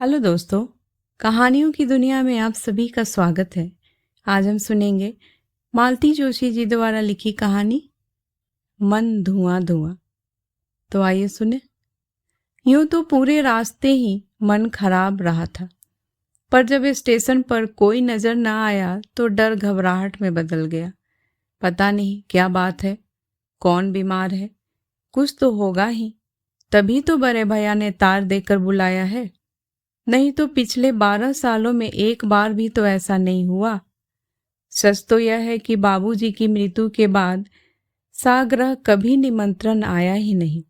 Hello दोस्तों। कहानियों की दुनिया में आप सभी का स्वागत है। आज हम सुनेंगे मालती जोशी जी द्वारा लिखी कहानी मन धुआं धुआं। तो आइए सुने। यूं तो पूरे रास्ते ही मन खराब रहा था, पर जब स्टेशन पर कोई नजर न आया तो डर घबराहट में बदल गया। पता नहीं क्या बात है, कौन बीमार है, कुछ तो होगा ही, तभी तो बड़े भैया ने तार देकर बुलाया है। नहीं तो पिछले 12 सालों में एक बार भी तो ऐसा नहीं हुआ। सच तो यह है कि बाबूजी की मृत्यु के बाद साग्रह कभी निमंत्रण आया ही नहीं।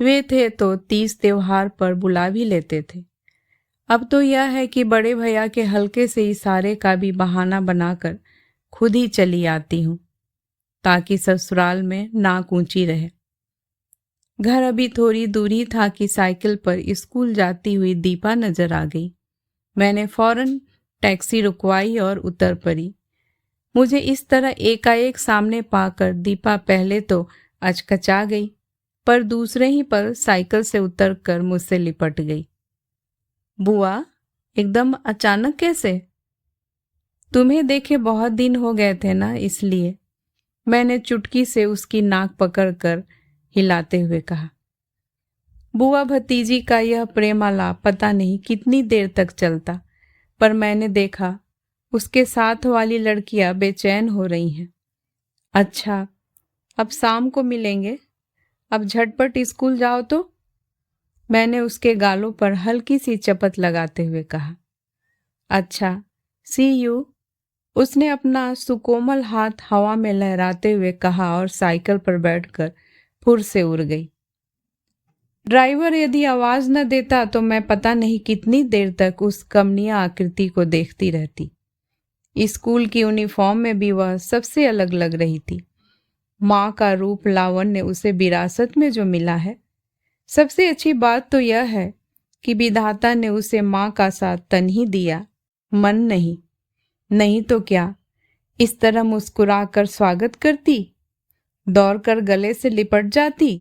वे थे तो 30 त्योहार पर बुला भी लेते थे। अब तो यह है कि बड़े भैया के हल्के से इशारे का भी बहाना बनाकर खुद ही चली आती हूँ, ताकि ससुराल में नाक ऊंची रहे। घर अभी थोड़ी दूरी था कि साइकिल पर स्कूल जाती हुई दीपा नजर आ गई। मैंने फौरन टैक्सी रुकवाई और उतर पड़ी। मुझे इस तरह एकाएक सामने पाकर दीपा पहले तो अचकचा गई, पर दूसरे ही पल साइकिल से उतरकर मुझसे लिपट गई। बुआ, एकदम अचानक कैसे? तुम्हें देखे बहुत दिन हो गए थे ना, इसलिए। मैंने चुटकी से उसकी नाक पकड़कर हिलाते हुए कहा। बुआ भतीजी का यह प्रेमालाप पता नहीं कितनी देर तक चलता, पर मैंने देखा उसके साथ वाली लड़कियां बेचैन हो रही हैं। अच्छा, अब शाम को मिलेंगे, अब झटपट स्कूल जाओ तो। मैंने उसके गालों पर हल्की सी चपत लगाते हुए कहा। अच्छा, सी यू। उसने अपना सुकोमल हाथ हवा में लहराते हुए कहा और साइकिल पर बैठकर फुर से उड़ गई। ड्राइवर यदि आवाज न देता तो मैं पता नहीं कितनी देर तक उस कमनीय आकृति को देखती रहती। स्कूल की यूनिफॉर्म में भी वह सबसे अलग लग रही थी। माँ का रूप लावण्य उसे विरासत में जो मिला है। सबसे अच्छी बात तो यह है कि विधाता ने उसे माँ का साथ तन ही दिया, मन नहीं। नहीं तो क्या इस तरह मुस्कुराकर स्वागत करती, दौड़कर गले से लिपट जाती।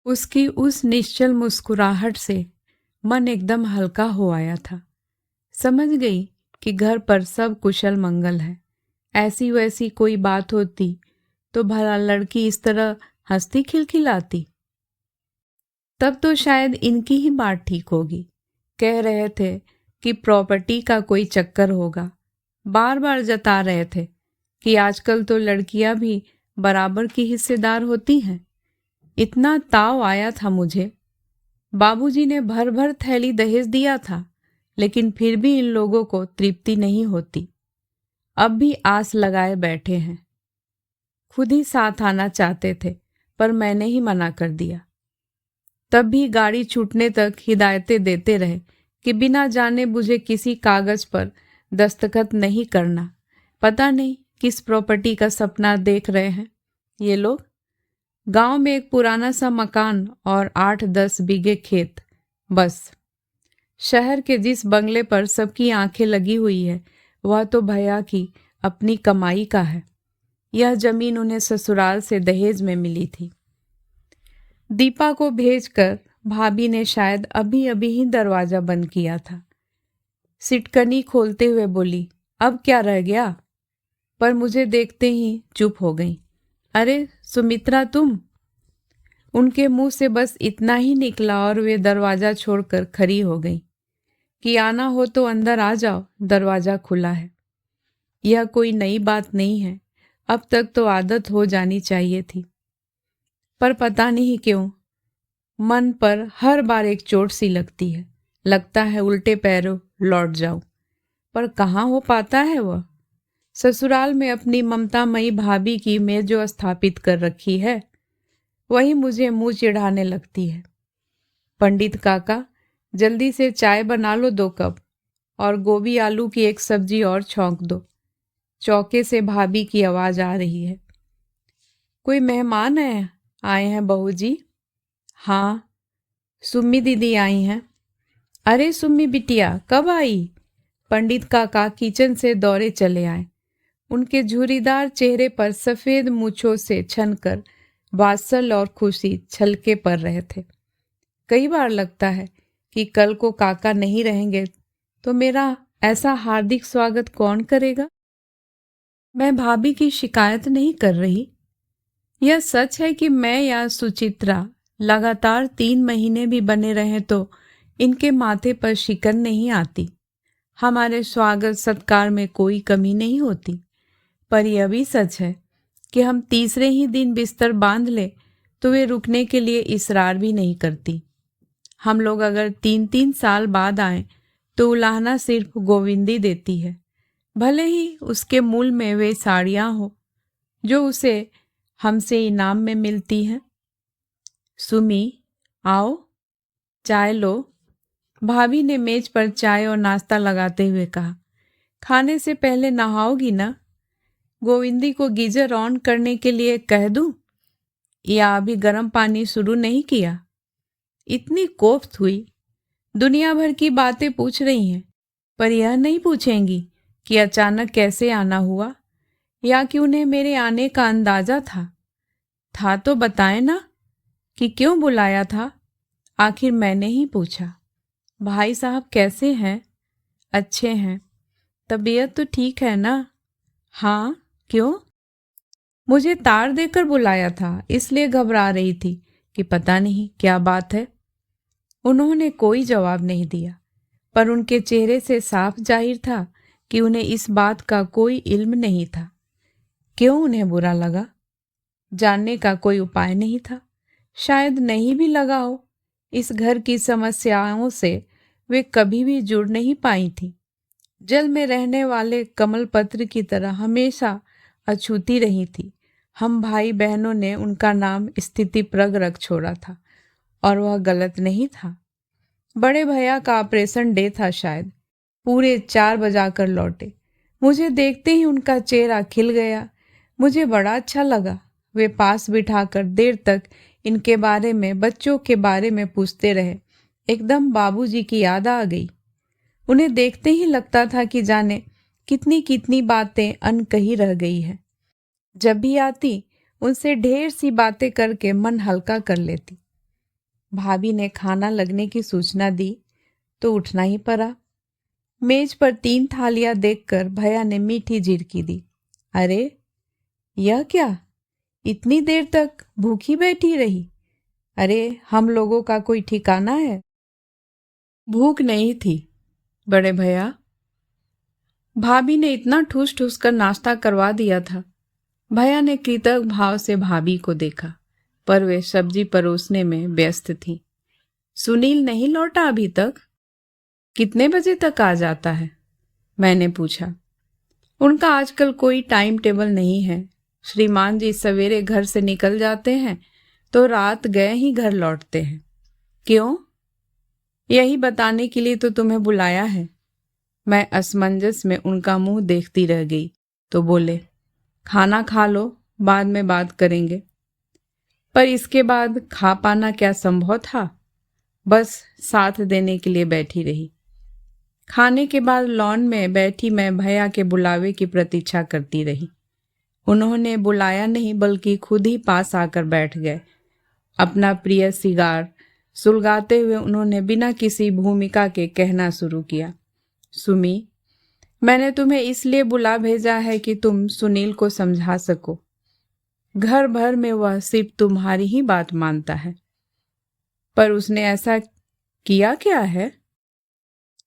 उसकी उस निश्चल मुस्कुराहट से मन एकदम हल्का हो आया था। समझ गई कि घर पर सब कुशल मंगल है। ऐसी वैसी कोई बात होती तो भला लड़की इस तरह हंसती खिलखिलाती? तब तो शायद इनकी ही बात ठीक होगी। कह रहे थे कि प्रॉपर्टी का कोई चक्कर होगा। बार बार जता रहे थे कि आजकल तो लड़कियां भी बराबर की हिस्सेदार होती हैं। इतना ताव आया था मुझे। बाबूजी ने भर भर थैली दहेज दिया था, लेकिन फिर भी इन लोगों को तृप्ति नहीं होती। अब भी आस लगाए बैठे हैं। खुद ही साथ आना चाहते थे, पर मैंने ही मना कर दिया। तब भी गाड़ी छूटने तक हिदायतें देते रहे कि बिना जाने बुझे किसी कागज पर दस्तखत नहीं करना। पता नहीं किस प्रॉपर्टी का सपना देख रहे हैं ये लोग। गांव में एक पुराना सा मकान और 8-10 बीघे खेत, बस। शहर के जिस बंगले पर सबकी आंखें लगी हुई है वह तो भैया की अपनी कमाई का है। यह जमीन उन्हें ससुराल से दहेज में मिली थी। दीपा को भेजकर भाभी ने शायद अभी अभी ही दरवाजा बंद किया था। सिटकनी खोलते हुए बोली, अब क्या रह गया? पर मुझे देखते ही चुप हो गई। अरे सुमित्रा, तुम? उनके मुंह से बस इतना ही निकला और वे दरवाजा छोड़कर खड़ी हो गई कि आना हो तो अंदर आ जाओ, दरवाजा खुला है। यह कोई नई बात नहीं है, अब तक तो आदत हो जानी चाहिए थी। पर पता नहीं क्यों मन पर हर बार एक चोट सी लगती है। लगता है उल्टे पैरों लौट जाऊं, पर कहाँ हो पाता है वह। ससुराल में अपनी ममतामयी भाभी की मेज जो स्थापित कर रखी है, वही मुझे मुंह चिढ़ाने लगती है। पंडित काका, जल्दी से चाय बना लो 2 कप, और गोभी आलू की एक सब्जी और छौंक दो। चौके से भाभी की आवाज आ रही है। कोई मेहमान आए हैं बहू जी? हाँ, सुम्मी दीदी आई हैं। अरे सुम्मी बिटिया, कब आई? पंडित काका किचन से दौड़े चले आए। उनके झुर्रीदार चेहरे पर सफेद मूंछों से छनकर वात्सल्य और खुशी छलके पड़ रहे थे। कई बार लगता है कि कल को काका नहीं रहेंगे तो मेरा ऐसा हार्दिक स्वागत कौन करेगा? मैं भाभी की शिकायत नहीं कर रही। यह सच है कि मैं या सुचित्रा लगातार 3 महीने भी बने रहें तो इनके माथे पर शिकन नहीं आती। हमारे स्वागत सत्कार में कोई कमी नहीं होती। पर यह भी सच है कि हम तीसरे ही दिन बिस्तर बांध ले तो वे रुकने के लिए इसरार भी नहीं करती। हम लोग अगर 3-3 साल बाद आए तो उलाहना सिर्फ गोविंदी देती है, भले ही उसके मूल में वे साड़ियाँ हो जो उसे हमसे इनाम में मिलती हैं। सुमी, आओ, चाय लो। भाभी ने मेज पर चाय और नाश्ता लगाते हुए कहा। खाने से पहले नहाओगी ना? गोविंदी को गीजर ऑन करने के लिए कह दूं या अभी गर्म पानी शुरू नहीं किया? इतनी कोफ्त हुई। दुनिया भर की बातें पूछ रही हैं, पर यह नहीं पूछेंगी कि अचानक कैसे आना हुआ या कि उन्हें मेरे आने का अंदाजा था तो बताएं ना कि क्यों बुलाया था। आखिर मैंने ही पूछा। भाई साहब कैसे हैं? अच्छे हैं। तबीयत तो ठीक है ना? हाँ, क्यों? मुझे तार देकर बुलाया था, इसलिए घबरा रही थी कि पता नहीं क्या बात है। उन्होंने कोई जवाब नहीं दिया, पर उनके चेहरे से साफ जाहिर था कि उन्हें इस बात का कोई इल्म नहीं था। क्यों उन्हें बुरा लगा? जानने का कोई उपाय नहीं था। शायद नहीं भी लगा हो। इस घर की समस्याओं से वे कभी भी जुड़ नहीं पाई थी। जल में रहने वाले कमल पत्र की तरह हमेशा अछूती रही थी। हम भाई बहनों ने उनका नाम स्थिति प्रग रख छोड़ा था और वह गलत नहीं था। बड़े भैया का ऑपरेशन डे था शायद। पूरे 4 बजाकर लौटे। मुझे देखते ही उनका चेहरा खिल गया। मुझे बड़ा अच्छा लगा। वे पास बिठाकर देर तक इनके बारे में, बच्चों के बारे में पूछते रहे। एकदम बाबूजी की याद आ गई। उन्हें देखते ही लगता था कि जाने कितनी कितनी बातें अनकही रह गई है। जब भी आती उनसे ढेर सी बातें करके मन हल्का कर लेती। भाभी ने खाना लगने की सूचना दी तो उठना ही पड़ा। मेज पर 3 थालियां देखकर भैया ने मीठी झिड़की दी। अरे, यह क्या? इतनी देर तक भूखी बैठी रही? अरे, हम लोगों का कोई ठिकाना है? भूख नहीं थी बड़े भैया। भाभी ने इतना ठूस ठूस कर नाश्ता करवा दिया था। भैया ने कृतज्ञ भाव से भाभी को देखा, पर वे सब्जी परोसने में व्यस्त थी। सुनील नहीं लौटा अभी तक? कितने बजे तक आ जाता है? मैंने पूछा। उनका आजकल कोई टाइम टेबल नहीं है। श्रीमान जी सवेरे घर से निकल जाते हैं तो रात गए ही घर लौटते हैं। क्यों? यही बताने के लिए तो तुम्हें बुलाया है। मैं असमंजस में उनका मुंह देखती रह गई तो बोले, खाना खा लो, बाद में बात करेंगे। पर इसके बाद खा पाना क्या संभव था? बस साथ देने के लिए बैठी रही। खाने के बाद लॉन में बैठी मैं भैया के बुलावे की प्रतीक्षा करती रही। उन्होंने बुलाया नहीं बल्कि खुद ही पास आकर बैठ गए। अपना प्रिय सिगार सुलगाते हुए उन्होंने बिना किसी भूमिका के कहना शुरू किया। सुमी, मैंने तुम्हें इसलिए बुला भेजा है कि तुम सुनील को समझा सको। घर भर में वह सिर्फ तुम्हारी ही बात मानता है। पर उसने ऐसा किया क्या है?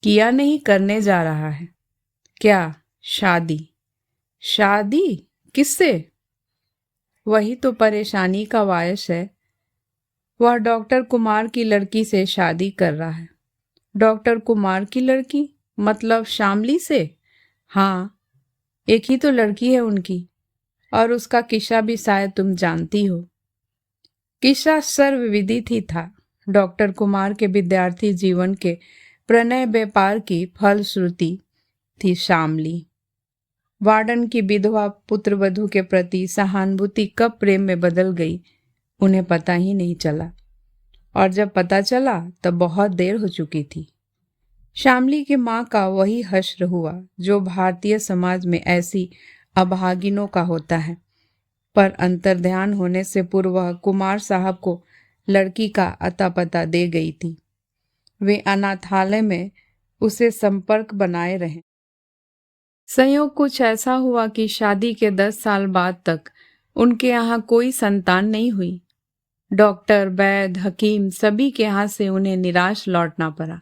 किया नहीं, करने जा रहा है। क्या? शादी? शादी किससे? वही तो परेशानी का वायस है। वह डॉक्टर कुमार की लड़की से शादी कर रहा है। डॉक्टर कुमार की लड़की? मतलब शामली से? हाँ, एक ही तो लड़की है उनकी। और उसका किस्सा भी शायद तुम जानती हो। किस्सा सर्वविदित ही था। डॉक्टर कुमार के विद्यार्थी जीवन के प्रणय व्यापार की फलश्रुति थी शामली। वार्डन की विधवा पुत्रवधू के प्रति सहानुभूति कब प्रेम में बदल गई उन्हें पता ही नहीं चला, और जब पता चला तब बहुत देर हो चुकी थी। शामली की माँ का वही हश्र हुआ जो भारतीय समाज में ऐसी अभागिनों का होता है, पर अंतर्ध्यान होने से पूर्व वह कुमार साहब को लड़की का अता पता दे गई थी। वे अनाथालय में उसे संपर्क बनाए रहे। संयोग कुछ ऐसा हुआ कि शादी के 10 साल बाद तक उनके यहाँ कोई संतान नहीं हुई। डॉक्टर, वैद्य, हकीम सभी के यहाँ से उन्हें निराश लौटना पड़ा।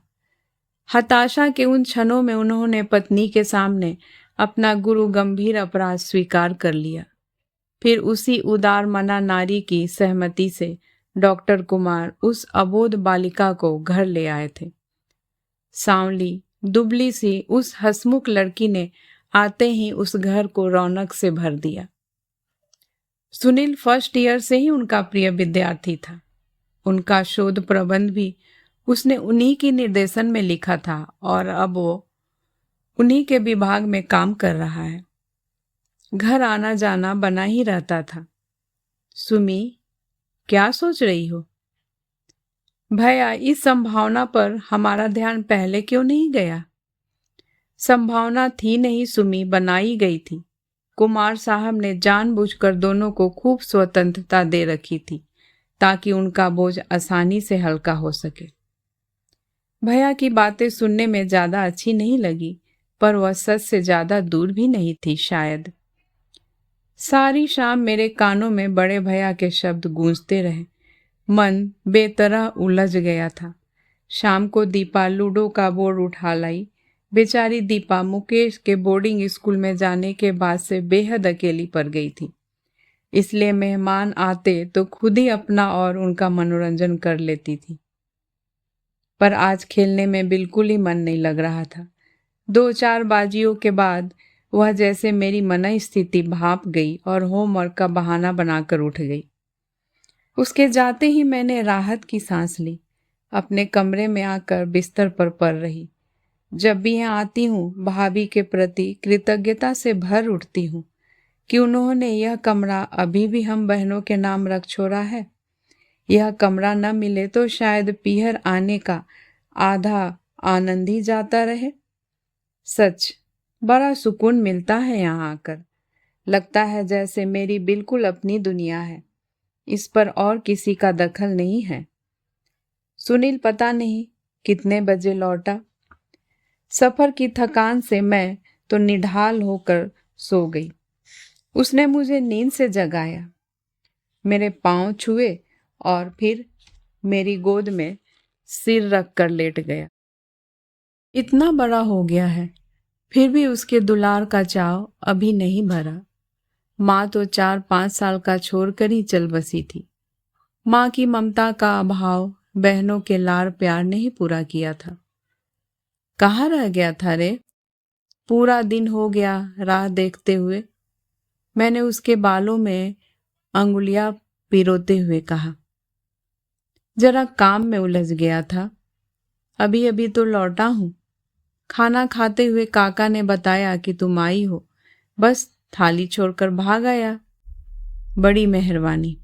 हताशा के उन क्षणों में उन्होंने पत्नी के सामने अपना गुरु गंभीर अपराध स्वीकार कर लिया। फिर उसी उदार मना नारी की सहमति से डॉक्टर कुमार उस अबोध बालिका को घर ले आए थे। सांवली, दुबली सी उस हंसमुख लड़की ने आते ही उस घर को रौनक से भर दिया। सुनील फर्स्ट ईयर से ही उनका प्रिय विद्यार्थी था। उनका शोध प्रबंध भी उसने उन्हीं के निर्देशन में लिखा था और अब वो उन्हीं के विभाग में काम कर रहा है। घर आना जाना बना ही रहता था। सुमी, क्या सोच रही हो? भैया, इस संभावना पर हमारा ध्यान पहले क्यों नहीं गया? संभावना थी नहीं सुमी, बनाई गई थी। कुमार साहब ने जानबूझकर दोनों को खूब स्वतंत्रता दे रखी थी ताकि उनका बोझ आसानी से हल्का हो सके। भैया की बातें सुनने में ज्यादा अच्छी नहीं लगी, पर वह सच से ज्यादा दूर भी नहीं थी शायद। सारी शाम मेरे कानों में बड़े भैया के शब्द गूंजते रहे। मन बेतरह उलझ गया था। शाम को दीपा लूडो का बोर्ड उठा लाई। बेचारी दीपा मुकेश के बोर्डिंग स्कूल में जाने के बाद से बेहद अकेली पड़ गई थी। इसलिए मेहमान आते तो खुद ही अपना और उनका मनोरंजन कर लेती थी। पर आज खेलने में बिल्कुल ही मन नहीं लग रहा था। 2-4 बाजियों के बाद वह जैसे मेरी मन स्थिति भाप गई और होमवर्क का बहाना बनाकर उठ गई। उसके जाते ही मैंने राहत की सांस ली। अपने कमरे में आकर बिस्तर पर पड़ रही। जब भी यहाँ आती हूँ भाभी के प्रति कृतज्ञता से भर उठती हूँ कि उन्होंने यह कमरा अभी भी हम बहनों के नाम रख छोड़ा है। यह कमरा न मिले तो शायद पीहर आने का आधा आनंद ही जाता रहे। सच, बड़ा सुकून मिलता है यहाँ आकर। लगता है जैसे मेरी बिल्कुल अपनी दुनिया है। इस पर और किसी का दखल नहीं है। सुनील पता नहीं कितने बजे लौटा। सफर की थकान से मैं तो निढाल होकर सो गई। उसने मुझे नींद से जगाया, मेरे पांव छुए और फिर मेरी गोद में सिर रख कर लेट गया। इतना बड़ा हो गया है, फिर भी उसके दुलार का चाव अभी नहीं भरा। माँ तो 4-5 साल का छोड़कर ही चल बसी थी। माँ की ममता का अभाव बहनों के लाड़ प्यार ने ही पूरा किया था। कहाँ रह गया था रे? पूरा दिन हो गया राह देखते हुए। मैंने उसके बालों में अंगुलियां पिरोते हुए कहा। जरा काम में उलझ गया था, अभी अभी तो लौटा हूँ। खाना खाते हुए काका ने बताया कि तुम आई हो, बस थाली छोड़कर भाग आया। बड़ी मेहरबानी।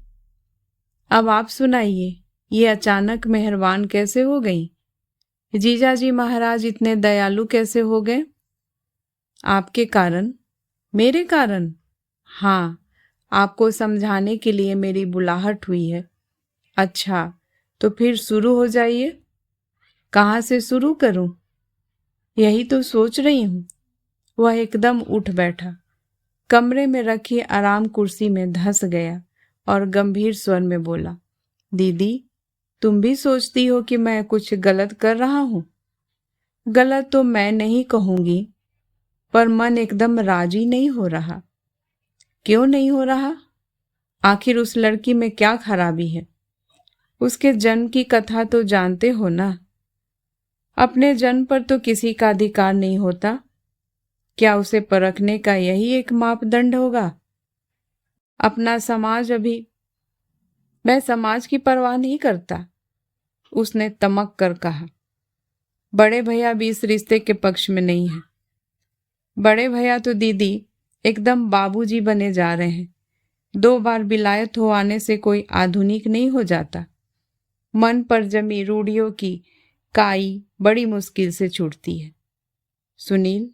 अब आप सुनाइए, ये अचानक मेहरबान कैसे हो गई? जीजाजी महाराज इतने दयालु कैसे हो गए? आपके कारण? मेरे कारण? हाँ, आपको समझाने के लिए मेरी बुलाहट हुई है। अच्छा, तो फिर शुरू हो जाइए। कहाँ से शुरू करूं? यही तो सोच रही हूं। वह एकदम उठ बैठा, कमरे में रखी आराम कुर्सी में धंस गया और गंभीर स्वर में बोला, दीदी, तुम भी सोचती हो कि मैं कुछ गलत कर रहा हूं? गलत तो मैं नहीं कहूंगी, पर मन एकदम राजी नहीं हो रहा। क्यों नहीं हो रहा? आखिर उस लड़की में क्या खराबी है? उसके जन्म की कथा तो जानते हो ना। अपने जन्म पर तो किसी का अधिकार नहीं होता। क्या उसे परखने का यही एक मापदंड होगा? अपना समाज अभी। मैं समाज की परवाह नहीं करता, उसने तमक कर कहा। बड़े भैया भी इस रिश्ते के पक्ष में नहीं है। बड़े भैया तो दीदी एकदम बाबूजी बने जा रहे हैं। 2 बार विलायत हो आने से कोई आधुनिक नहीं हो जाता। मन पर जमी रूढ़ियों की काई बड़ी मुश्किल से छूटती है। सुनील,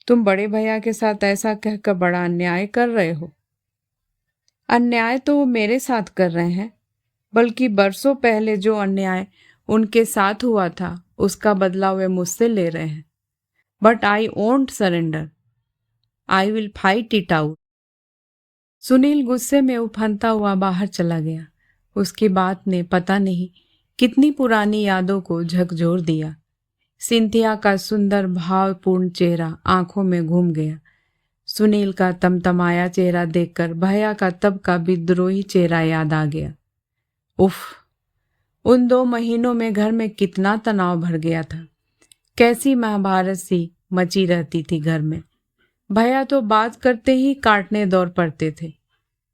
तुम बड़े भैया के साथ ऐसा कहकर बड़ा अन्याय कर रहे हो। अन्याय तो वो मेरे साथ कर रहे हैं, बल्कि बरसों पहले जो अन्याय उनके साथ हुआ था उसका बदला वे मुझसे ले रहे हैं। But I won't surrender, I will fight it out. Sunil गुस्से में उफनता हुआ बाहर चला गया। उसकी बात ने पता नहीं कितनी पुरानी यादों को झकझोर दिया। सिंथिया का सुंदर भावपूर्ण चेहरा आंखों में घूम गया। सुनील का तमतमाया चेहरा देखकर भैया का तब का विद्रोही चेहरा याद आ गया। उफ, उन 2 महीनों में घर में कितना तनाव भर गया था। कैसी महाभारत सी मची रहती थी घर में। भैया तो बात करते ही काटने दौड़ पड़ते थे।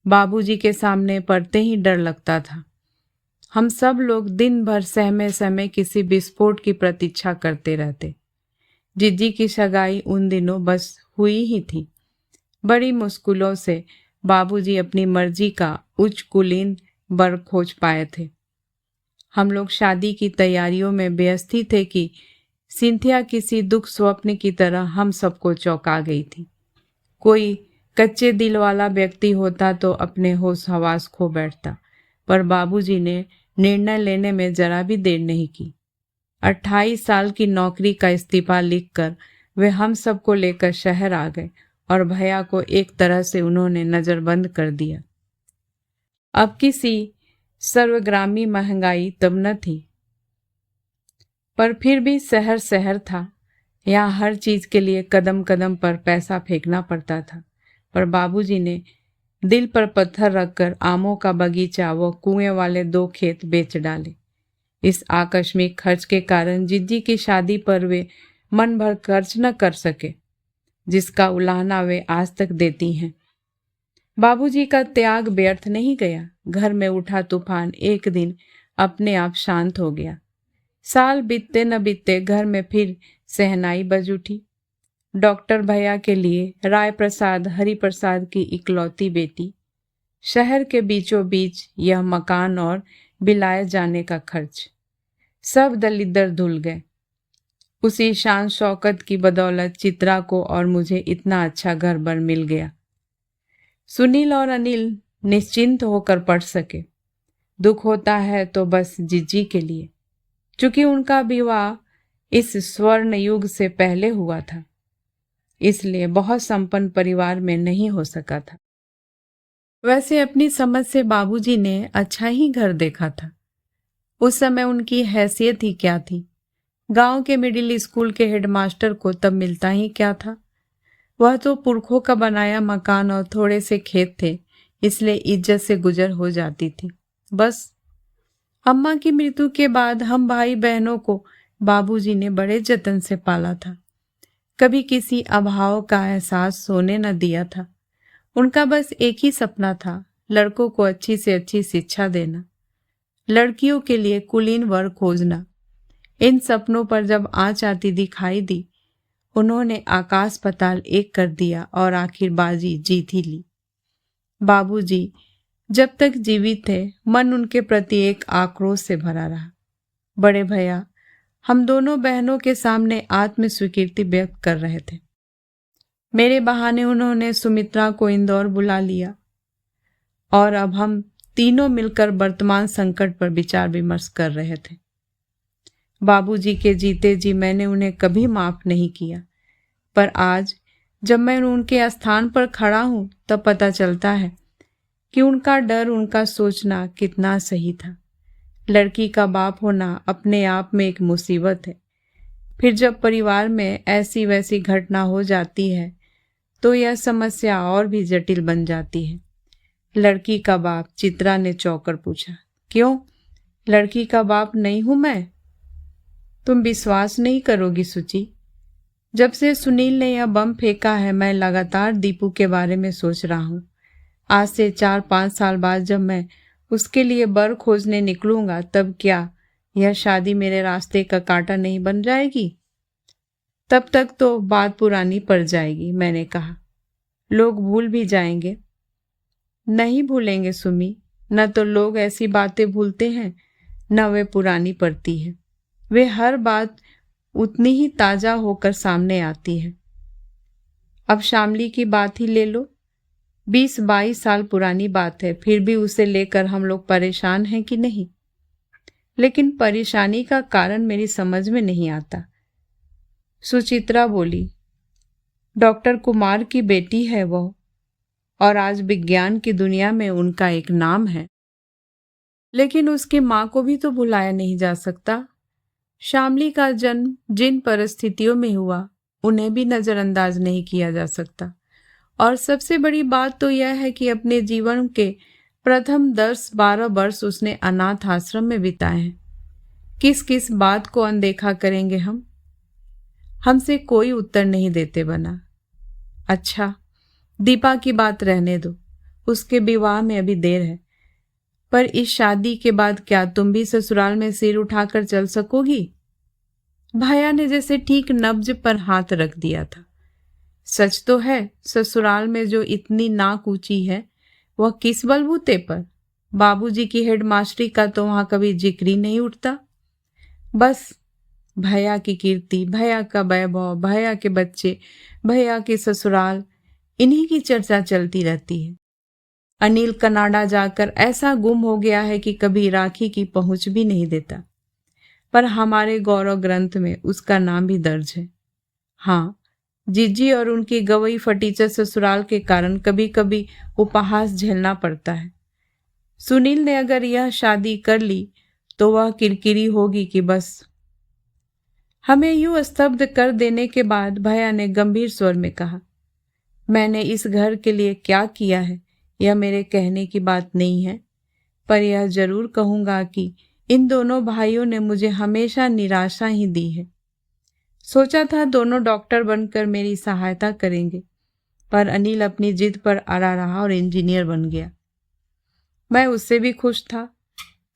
बाबूजी के सामने पड़ते ही डर लगता था। हम सब लोग दिन भर सहमे सहमे किसी विस्फोट की प्रतीक्षा करते रहते। जिज्जी की सगाई उन दिनों बस हुई ही थी। बड़ी मुश्किलों से बाबूजी अपनी मर्जी का उच्च कुलीन वर खोज पाए थे। हम लोग शादी की तैयारियों में व्यस्त ही थे कि सिंथिया किसी दुख स्वप्न की तरह हम सबको चौंका गई थी। कोई कच्चे दिल वाला व्यक्ति होता तो अपने होश हवास खो बैठता, पर बाबूजी ने निर्णय लेने में जरा भी देर नहीं की। 28 साल की नौकरी का इस्तीफा लिखकर वे हम सबको लेकर शहर आ गए और भैया को एक तरह से उन्होंने नजरबंद कर दिया। अब किसी सर्वग्रामी महंगाई तब न थी, पर फिर भी शहर शहर था। यहाँ हर चीज के लिए कदम कदम पर पैसा फेंकना पड़ता था। पर बाबूजी ने दिल पर पत्थर रखकर आमों का बगीचा व कुएं वाले 2 खेत बेच डाले। इस आकस्मिक खर्च के कारण जिज्जी की शादी पर वे मन भर खर्च न कर सके, जिसका उलाहना वे आज तक देती हैं। बाबूजी का त्याग व्यर्थ नहीं गया। घर में उठा तूफान एक दिन अपने आप शांत हो गया। साल बीतते न बीतते घर में फिर सहनाई बज उठी। डॉक्टर भैया के लिए राय प्रसाद हरिप्रसाद की इकलौती बेटी। शहर के बीचों बीच यह मकान और बिलाए जाने का खर्च, सब दलिद्दर धुल गए। उसी शान शौकत की बदौलत चित्रा को और मुझे इतना अच्छा घर बर मिल गया। सुनील और अनिल निश्चिंत होकर पढ़ सके। दुख होता है तो बस जिज्जी के लिए, चूंकि उनका विवाह इस स्वर्ण युग से पहले हुआ था, इसलिए बहुत संपन्न परिवार में नहीं हो सका था। वैसे अपनी समझ से बाबूजी ने अच्छा ही घर देखा था। उस समय उनकी हैसियत ही क्या थी। गांव के मिडिल स्कूल के हेडमास्टर को तब मिलता ही क्या था। वह तो पुरखों का बनाया मकान और थोड़े से खेत थे, इसलिए इज्जत से गुजर हो जाती थी। बस अम्मा की मृत्यु के बाद हम भाई बहनों को बाबूजी ने बड़े जतन से पाला था। कभी किसी अभाव का एहसास होने न दिया था। उनका बस एक ही सपना था, लड़कों को अच्छी से अच्छी शिक्षा देना, लड़कियों के लिए कुलीन वर खोजना। इन सपनों पर जब आँच आती दिखाई दी, उन्होंने आकाश पाताल एक कर दिया और आखिर बाजी जीत ही ली। बाबूजी जब तक जीवित थे, मन उनके प्रति एक आक्रोश से भरा रहा। बड़े भैया हम दोनों बहनों के सामने आत्म स्वीकृति व्यक्त कर रहे थे। मेरे बहाने उन्होंने सुमित्रा को इंदौर बुला लिया और अब हम तीनों मिलकर वर्तमान संकट पर विचार विमर्श कर रहे थे। बाबूजी के जीते जी मैंने उन्हें कभी माफ नहीं किया, पर आज जब मैं उनके स्थान पर खड़ा हूं तब पता चलता है कि उनका डर, उनका सोचना कितना सही था। लड़की का बाप होना अपने आप में एक मुसीबत है। फिर जब परिवार में ऐसी वैसी घटना हो जाती है तो यह समस्या और भी जटिल बन जाती है। लड़की का बाप, चित्रा ने चौंकर पूछा। क्यों, लड़की का बाप नहीं हूं मैं? तुम विश्वास नहीं करोगी सुची, जब से सुनील ने यह बम फेंका है मैं लगातार दीपू के बारे में सोच रहा हूं। आज से 4-5 साल बाद जब मैं उसके लिए बर खोजने निकलूंगा, तब क्या यह शादी मेरे रास्ते का कांटा नहीं बन जाएगी? तब तक तो बात पुरानी पड़ जाएगी। मैंने कहा, लोग भूल भी जाएंगे। नहीं भूलेंगे सुमी, न तो लोग ऐसी बातें भूलते हैं न वे पुरानी पड़ती है। वे हर बात उतनी ही ताजा होकर सामने आती है। अब शामली की बात ही ले लो, 20-22 साल पुरानी बात है, फिर भी उसे लेकर हम लोग परेशान हैं कि नहीं? लेकिन परेशानी का कारण मेरी समझ में नहीं आता। सुचित्रा बोली, डॉक्टर कुमार की बेटी है वो, और आज विज्ञान की दुनिया में उनका एक नाम है। लेकिन उसकी माँ को भी तो भुलाया नहीं जा सकता। शामली का जन्म जिन परिस्थितियों में हुआ उन्हें भी नज़रअंदाज नहीं किया जा सकता। और सबसे बड़ी बात तो यह है कि अपने जीवन के प्रथम 10-12 वर्ष उसने अनाथ आश्रम में बिताए हैं। किस किस बात को अनदेखा करेंगे हम? हमसे कोई उत्तर नहीं देते बना। अच्छा, दीपा की बात रहने दो, उसके विवाह में अभी देर है। पर इस शादी के बाद क्या तुम भी ससुराल में सिर उठाकर चल सकोगी? भाया ने जैसे ठीक नब्ज पर हाथ रख दिया था। सच तो है, ससुराल में जो इतनी नाक ऊंची है वह किस बलबूते पर? बाबूजी की हेडमास्टरी का तो वहां कभी जिक्र ही नहीं उठता। बस भैया की कीर्ति, भैया का वैभव, भैया के बच्चे, भैया के ससुराल, इन्हीं की चर्चा चलती रहती है। अनिल कनाडा जाकर ऐसा गुम हो गया है कि कभी राखी की पहुंच भी नहीं देता, पर हमारे गौरव ग्रंथ में उसका नाम भी दर्ज है। हाँ, जीजी और उनकी गवई फटीचर ससुराल के कारण कभी कभी उपहास झेलना पड़ता है। सुनील ने अगर यह शादी कर ली तो वह किरकिरी होगी कि बस। हमें यूं स्तब्ध कर देने के बाद भैया ने गंभीर स्वर में कहा, मैंने इस घर के लिए क्या किया है यह मेरे कहने की बात नहीं है, पर यह जरूर कहूंगा कि इन दोनों भाइयों ने मुझे हमेशा निराशा ही दी है। सोचा था दोनों डॉक्टर बनकर मेरी सहायता करेंगे, पर अनिल अपनी जिद पर अड़ा रहा और इंजीनियर बन गया। मैं उससे भी खुश था।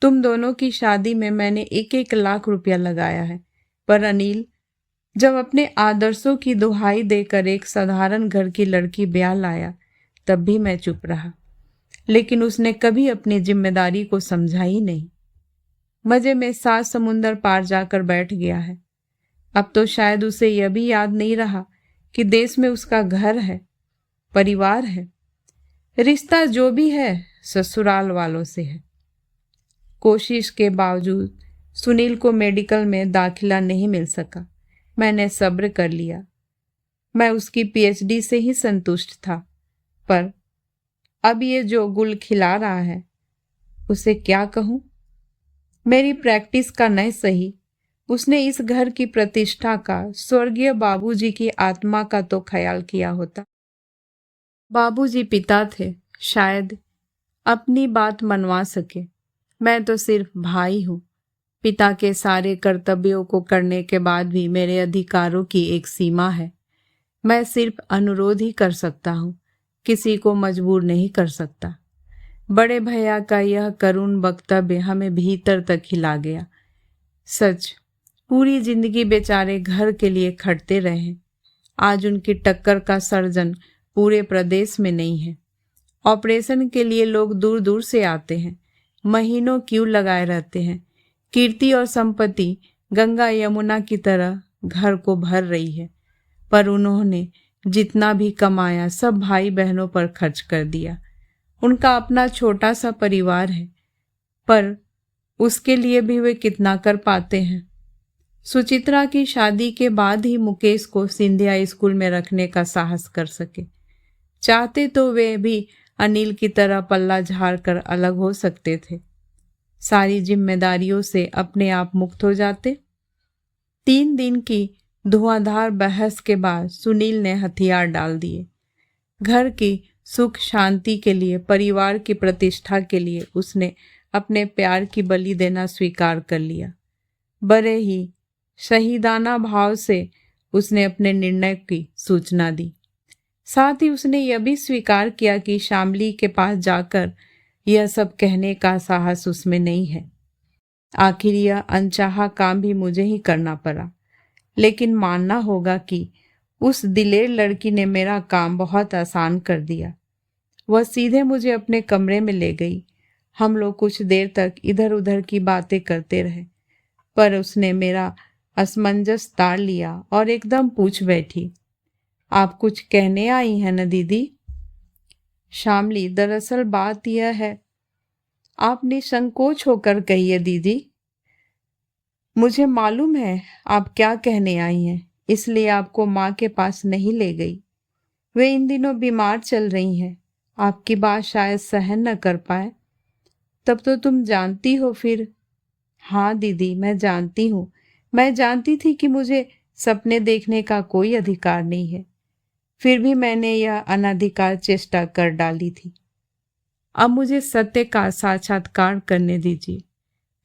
तुम दोनों की शादी में मैंने 1-1 लाख रुपया लगाया है, पर अनिल जब अपने आदर्शों की दुहाई देकर एक साधारण घर की लड़की ब्याह लाया तब भी मैं चुप रहा, लेकिन उसने कभी अपनी जिम्मेदारी को समझा ही नहीं। मजे में 7 समुंदर पार जाकर बैठ गया है। अब तो शायद उसे यह भी याद नहीं रहा कि देश में उसका घर है, परिवार है। रिश्ता जो भी है ससुराल वालों से है। कोशिश के बावजूद सुनील को मेडिकल में दाखिला नहीं मिल सका। मैंने सब्र कर लिया। मैं उसकी पीएचडी से ही संतुष्ट था, पर अब ये जो गुल खिला रहा है उसे क्या कहूँ? मेरी प्रैक्टिस का नहीं सही, उसने इस घर की प्रतिष्ठा का, स्वर्गीय बाबूजी की आत्मा का तो ख्याल किया होता। बाबूजी पिता थे, शायद अपनी बात मनवा सके। मैं तो सिर्फ भाई हूँ। पिता के सारे कर्तव्यों को करने के बाद भी मेरे अधिकारों की एक सीमा है। मैं सिर्फ अनुरोध ही कर सकता हूँ, किसी को मजबूर नहीं कर सकता। बड़े भैया का यह करुण वक्तव्य हमें भीतर तक हिला गया। सच, पूरी जिंदगी बेचारे घर के लिए खटते रहे। आज उनकी टक्कर का सर्जन पूरे प्रदेश में नहीं है। ऑपरेशन के लिए लोग दूर दूर से आते हैं, महीनों क्यू लगाए रहते हैं। कीर्ति और संपत्ति गंगा यमुना की तरह घर को भर रही है, पर उन्होंने जितना भी कमाया सब भाई बहनों पर खर्च कर दिया। उनका अपना छोटा सा परिवार है, पर उसके लिए भी वे कितना कर पाते हैं। सुचित्रा की शादी के बाद ही मुकेश को सिंधिया स्कूल में रखने का साहस कर सके। चाहते तो वे भी अनिल की तरह पल्ला झाड़ कर अलग हो सकते थे, सारी जिम्मेदारियों से अपने आप मुक्त हो जाते। 3 दिन की धुआंधार बहस के बाद सुनील ने हथियार डाल दिए। घर की सुख शांति के लिए, परिवार की प्रतिष्ठा के लिए उसने अपने प्यार की बलि देना स्वीकार कर लिया। बड़े ही शहीदाना भाव से उसने अपने निर्णय की सूचना दी। साथ ही उसने यह भी स्वीकार किया कि शामली के पास जाकर यह सब कहने का साहस उसमें नहीं है। आखिर यह अनचाहा काम भी मुझे ही करना पड़ा, लेकिन मानना होगा कि उस दिलेर लड़की ने मेरा काम बहुत आसान कर दिया। वह सीधे मुझे अपने कमरे में ले गई। हम लोग कुछ देर तक इधर उधर की बातें करते रहे, पर उसने मेरा असमंजस ताड़ लिया और एकदम पूछ बैठी, आप कुछ कहने आई हैं न दीदी? शामली, दरअसल बात यह है, आप निसंकोच होकर कहिए दीदी। मुझे मालूम है आप क्या कहने आई हैं, इसलिए आपको माँ के पास नहीं ले गई। वे इन दिनों बीमार चल रही हैं, आपकी बात शायद सहन न कर पाए। तब तो तुम जानती हो फिर। हाँ दीदी, मैं जानती हूँ। मैं जानती थी कि मुझे सपने देखने का कोई अधिकार नहीं है, फिर भी मैंने यह अनधिकार चेष्टा कर डाली थी। अब मुझे सत्य का साक्षात्कार करने दीजिए।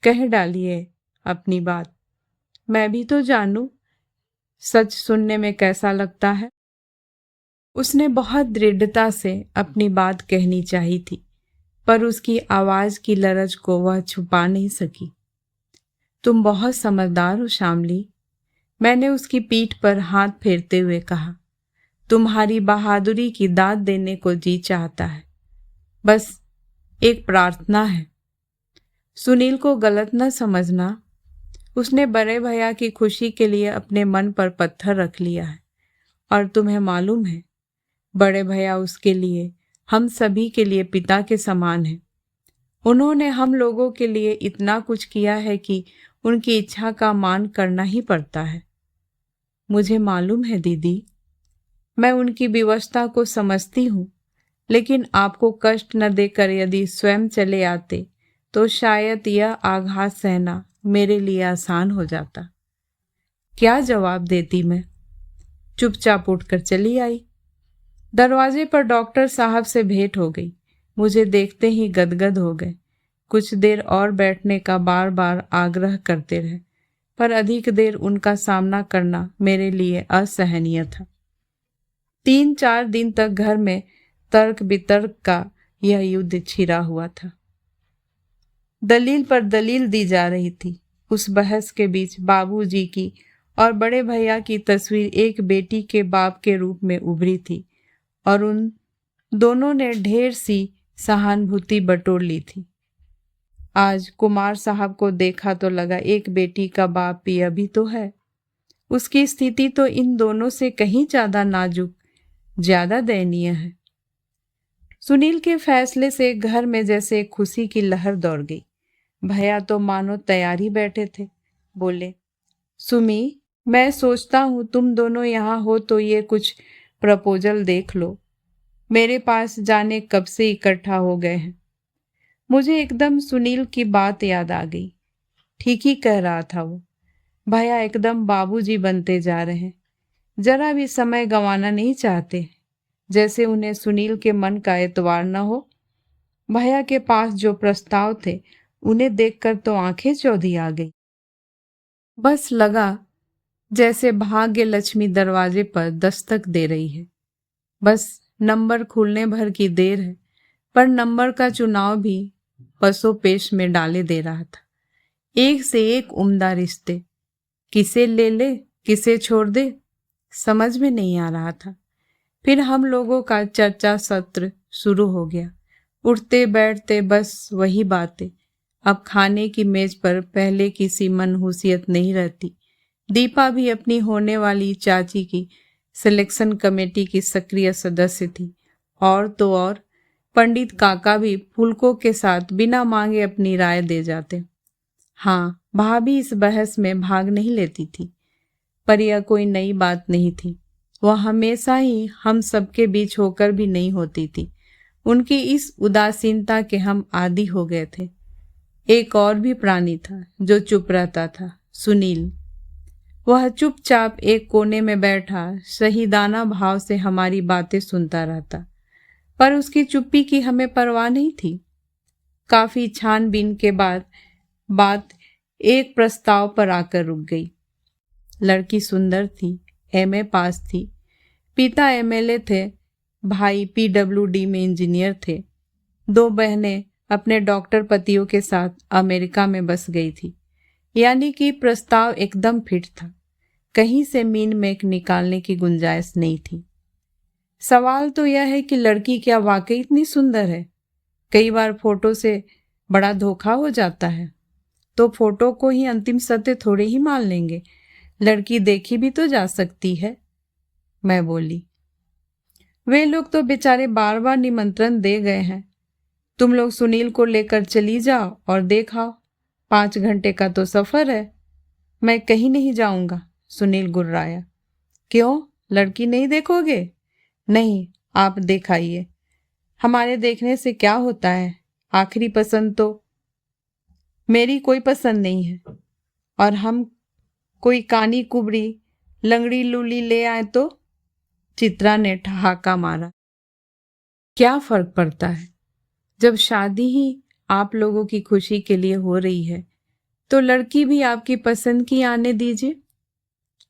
कह डालिए अपनी बात, मैं भी तो जानूं सच सुनने में कैसा लगता है। उसने बहुत दृढ़ता से अपनी बात कहनी चाहिए थी, पर उसकी आवाज की लरज को वह छुपा नहीं सकी। तुम बहुत समझदार हो शामली, मैंने उसकी पीठ पर हाथ फेरते हुए कहा। तुम्हारी बहादुरी की दाद देने को जी चाहता है, बस एक प्रार्थना है। सुनील को गलत न समझना, उसने बड़े भैया की खुशी के लिए अपने मन पर पत्थर रख लिया है, और तुम्हें मालूम है बड़े भैया उसके लिए, हम सभी के लिए पिता के समान है। उन्होंने हम लोगों के लिए इतना कुछ किया है कि उनकी इच्छा का मान करना ही पड़ता है। मुझे मालूम है दीदी, मैं उनकी विवशता को समझती हूँ, लेकिन आपको कष्ट न देकर यदि स्वयं चले आते तो शायद यह आघात सहना मेरे लिए आसान हो जाता। क्या जवाब देती मैं? चुपचाप उठकर चली आई। दरवाजे पर डॉक्टर साहब से भेंट हो गई। मुझे देखते ही गदगद हो गए। कुछ देर और बैठने का बार बार आग्रह करते रहे, पर अधिक देर उनका सामना करना मेरे लिए असहनीय था। 3-4 दिन तक घर में तर्क वितर्क का यह युद्ध छिड़ा हुआ था। दलील पर दलील दी जा रही थी। उस बहस के बीच बाबूजी की और बड़े भैया की तस्वीर एक बेटी के बाप के रूप में उभरी थी, और उन दोनों ने ढेर सी सहानुभूति बटोर ली थी। आज कुमार साहब को देखा तो लगा एक बेटी का बाप भी अभी तो है। उसकी स्थिति तो इन दोनों से कहीं ज्यादा नाजुक, ज्यादा दयनीय है। सुनील के फैसले से घर में जैसे खुशी की लहर दौड़ गई। भैया तो मानो तैयार ही बैठे थे। बोले, सुमी, मैं सोचता हूँ तुम दोनों यहाँ हो तो ये कुछ प्रपोजल देख लो। मेरे पास जाने कब से इकट्ठा हो गए हैं। मुझे एकदम सुनील की बात याद आ गई। ठीक ही कह रहा था वो। भैया एकदम बाबूजी बनते जा रहे हैं, जरा भी समय गंवाना नहीं चाहते, जैसे उन्हें सुनील के मन का एतवार न हो। भैया के पास जो प्रस्ताव थे उन्हें देखकर तो आंखें चौधी आ गई। बस लगा जैसे भाग्य लक्ष्मी दरवाजे पर दस्तक दे रही है। बस नंबर खुलने भर की देर है, पर नंबर का चुनाव भी पसोपेश में डाले दे रहा था। एक से एक उम्दा रिश्ते, किसे ले किसे छोड़ दे, समझ में नहीं आ रहा था। फिर हम लोगों का चर्चा सत्र शुरू हो गया। उठते बैठते बस वही बातें। अब खाने की मेज पर पहले की सी मनहूसियत नहीं रहती। दीपा भी अपनी होने वाली चाची की सिलेक्शन कमेटी की सक्रिय सदस्य थी, और तो और पंडित काका भी फुलकों के साथ बिना मांगे अपनी राय दे जाते। हाँ, भाभी इस बहस में भाग नहीं लेती थी, पर यह कोई नई बात नहीं थी। वह हमेशा ही हम सबके बीच होकर भी नहीं होती थी। उनकी इस उदासीनता के हम आदी हो गए थे। एक और भी प्राणी था जो चुप रहता था, सुनील। वह चुपचाप एक कोने में बैठा शहीदाना भाव से हमारी बातें सुनता रहता, पर उसकी चुप्पी की हमें परवाह नहीं थी। काफी छानबीन के बाद बात एक प्रस्ताव पर आकर रुक गई। लड़की सुंदर थी, एमए पास थी, पिता एमएलए थे, भाई पीडब्ल्यूडी में इंजीनियर थे। 2 बहनें अपने डॉक्टर पतियों के साथ अमेरिका में बस गई थी। यानी कि प्रस्ताव एकदम फिट था, कहीं से मीन मेक निकालने की गुंजाइश नहीं थी। सवाल तो यह है कि लड़की क्या वाकई इतनी सुंदर है? कई बार फोटो से बड़ा धोखा हो जाता है, तो फोटो को ही अंतिम सत्य थोड़े ही मान लेंगे। लड़की देखी भी तो जा सकती है, मैं बोली। वे लोग तो बेचारे बार बार निमंत्रण दे गए हैं। तुम लोग सुनील को लेकर चली जाओ और देखाओ, 5 घंटे का तो सफर है। मैं कहीं नहीं जाऊंगा, सुनील गुर्राया। क्यों, लड़की नहीं देखोगे? नहीं, आप दिखाइए। हमारे देखने से क्या होता है? आखिरी पसंद तो मेरी कोई पसंद नहीं है। और हम कोई कानी कुबड़ी लंगड़ी लूली ले आए तो? चित्रा ने ठहाका मारा। क्या फर्क पड़ता है? जब शादी ही आप लोगों की खुशी के लिए हो रही है तो लड़की भी आपकी पसंद की आने दीजिए।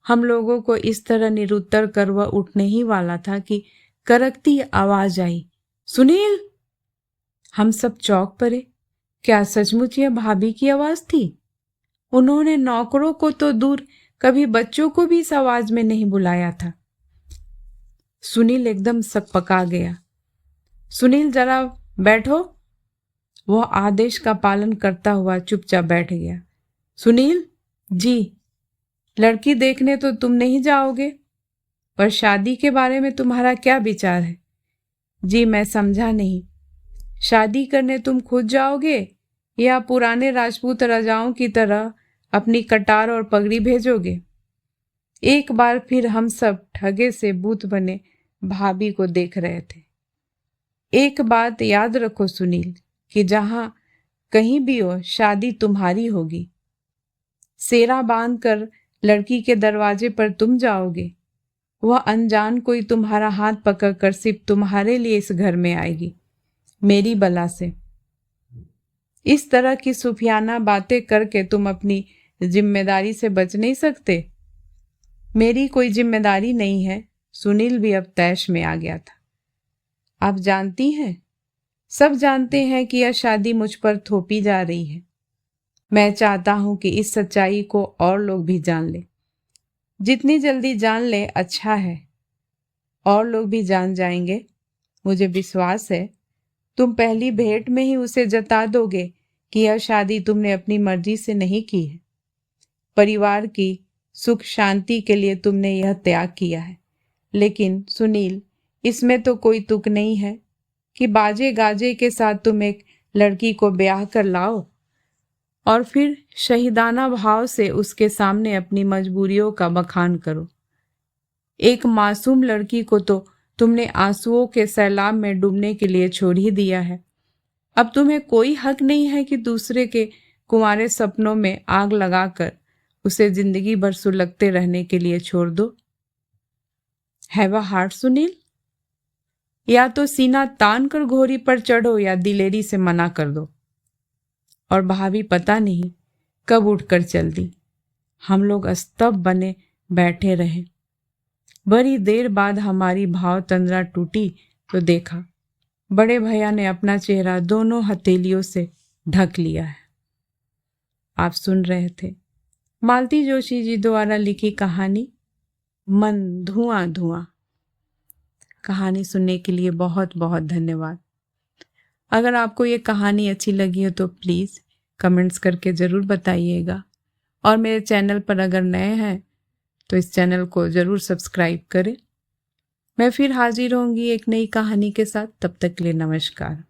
हम लोगों को इस तरह निरुत्तर कर वह उठने ही वाला था कि करकती आवाज आई, सुनील! हम सब चौंक पड़े। क्या सचमुच यह भाभी की आवाज थी? उन्होंने नौकरों को तो दूर, कभी बच्चों को भी इस आवाज में नहीं बुलाया था। सुनील एकदम सकपका गया। सुनील, जरा बैठो। वह आदेश का पालन करता हुआ चुपचाप बैठ गया। सुनील जी, लड़की देखने तो तुम नहीं जाओगे, पर शादी के बारे में तुम्हारा क्या विचार है? जी, मैं समझा नहीं। शादी करने तुम खुद जाओगे या पुराने राजपूत राजाओं की तरह अपनी कटार और पगड़ी भेजोगे? एक बार फिर हम सब ठगे से बूथ बने भाभी को देख रहे थे। एक बात याद रखो सुनील, कि जहां कहीं भी हो, शादी तुम्हारी होगी। सेरा बांध कर लड़की के दरवाजे पर तुम जाओगे, वह अनजान कोई तुम्हारा हाथ पकड़कर सिर्फ तुम्हारे लिए इस घर में आएगी, मेरी बला से। इस तरह की सुफियाना बातें करके तुम अपनी जिम्मेदारी से बच नहीं सकते। मेरी कोई जिम्मेदारी नहीं है। सुनील भी अब तैश में आ गया था। आप जानती हैं, सब जानते हैं कि यह शादी मुझ पर थोपी जा रही है। मैं चाहता हूं कि इस सच्चाई को और लोग भी जान ले। जितनी जल्दी जान ले अच्छा है। और लोग भी जान जाएंगे, मुझे विश्वास है। तुम पहली भेंट में ही उसे जता दोगे कि यह शादी तुमने अपनी मर्जी से नहीं की है। परिवार की सुख शांति के लिए तुमने यह त्याग किया है। लेकिन सुनील, इसमें तो कोई तुक नहीं है कि बाजे गाजे के साथ तुम एक लड़की को ब्याह कर लाओ और फिर शहीदाना भाव से उसके सामने अपनी मजबूरियों का बखान करो। एक मासूम लड़की को तो तुमने आंसुओं के सैलाब में डूबने के लिए छोड़ ही दिया है। अब तुम्हें कोई हक नहीं है कि दूसरे के कुंवारे सपनों में आग लगाकर उसे जिंदगी भर सुलगते रहने के लिए छोड़ दो। Have a heart Sunil. या तो सीना तान कर घोड़ी पर चढ़ो या दिलेरी से मना कर दो। और भाभी पता नहीं कब उठकर चल दी। हम लोग स्तब्ध बने बैठे रहे। बड़ी देर बाद हमारी भाव तंद्रा टूटी तो देखा बड़े भैया ने अपना चेहरा दोनों हथेलियों से ढक लिया है। आप सुन रहे थे मालती जोशी जी द्वारा लिखी कहानी मन धुआं धुआं। कहानी सुनने के लिए बहुत बहुत धन्यवाद। अगर आपको ये कहानी अच्छी लगी हो तो प्लीज़ कमेंट्स करके ज़रूर बताइएगा। और मेरे चैनल पर अगर नए हैं तो इस चैनल को ज़रूर सब्सक्राइब करें। मैं फिर हाजिर होंगी एक नई कहानी के साथ। तब तक के लिए नमस्कार।